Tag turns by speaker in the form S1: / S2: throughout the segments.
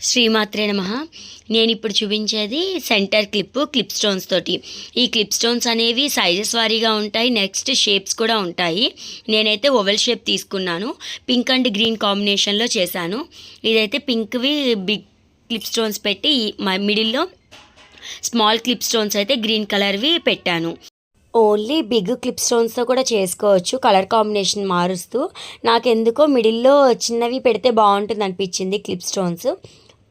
S1: శ్రీమాత్రే నమః. నేను ఇప్పుడు చూపించేది సెంటర్ క్లిప్ స్టోన్స్ తోటి. ఈ క్లిప్ స్టోన్స్ అనేవి సైజెస్ వారీగా ఉంటాయి, నెక్స్ట్ షేప్స్ కూడా ఉంటాయి. నేనైతే ఓవెల్ షేప్ తీసుకున్నాను, పింక్ అండ్ గ్రీన్ కాంబినేషన్లో చేశాను. ఇదైతే పింక్వి బిగ్ క్లిప్ స్టోన్స్ పెట్టి మిడిల్లో స్మాల్ క్లిప్ స్టోన్స్ అయితే గ్రీన్ కలర్వి పెట్టాను. ఓన్లీ బిగ్ క్లిప్ స్టోన్స్తో కూడా చేసుకోవచ్చు, కలర్ కాంబినేషన్ మారుస్తూ. నాకెందుకో మిడిల్లో చిన్నవి పెడితే బాగుంటుంది అనిపించింది clip stones,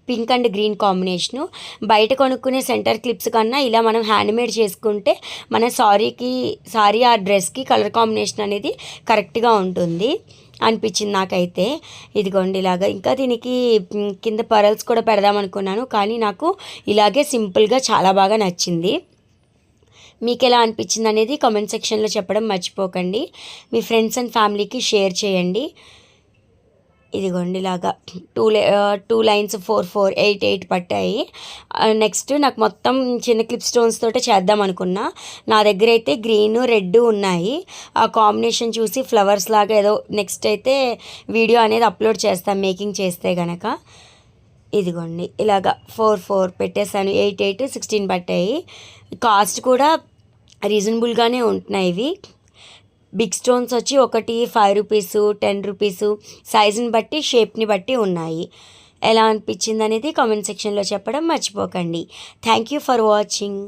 S1: pink and green combination. బయట కొనుక్కునే సెంటర్ క్లిప్స్ కన్నా ఇలా మనం హ్యాండ్మేడ్ చేసుకుంటే మన సారీ ఆ డ్రెస్కి కలర్ కాంబినేషన్ అనేది కరెక్ట్గా ఉంటుంది అనిపించింది నాకైతే. ఇదిగోండి ఇలాగా. ఇంకా దీనికి కింద పరల్స్ కూడా పెడదాం అనుకున్నాను, కానీ నాకు ఇలాగే సింపుల్గా చాలా బాగా నచ్చింది. మీకు ఎలా అనిపించింది అనేది కామెంట్ సెక్షన్లో చెప్పడం మర్చిపోకండి. మీ ఫ్రెండ్స్ అండ్ ఫ్యామిలీకి షేర్ చేయండి. ఇదిగోండి ఇలాగా టూ లైన్స్ 4 4 8 8 పట్టాయి. నెక్స్ట్ నాకు మొత్తం చిన్న క్లిప్ స్టోన్స్ తోటే చేద్దాం అనుకున్నా. నా దగ్గర అయితే గ్రీన్ రెడ్ ఉన్నాయి. ఆ కాంబినేషన్ చూసి ఫ్లవర్స్ లాగా ఏదో నెక్స్ట్ అయితే వీడియో అనేది అప్లోడ్ చేస్తాను మేకింగ్ చేస్తే గనక. ఇదిగోండి ఇలాగా 4 4 పెట్టేశాను. 8 8 16 పట్టాయి. కాస్ట్ కూడా రీజనబుల్గానే ఉంటున్నాయి ఇవి. బిగ్ స్టోన్స్ వచ్చి ఒకటి 5 రూపీస్ 10 రూపీస్, సైజుని బట్టి షేప్ని బట్టి ఉన్నాయి. ఎలా అనిపించింది అనేది కామెంట్ సెక్షన్లో చెప్పడం మర్చిపోకండి. Thank you for watching.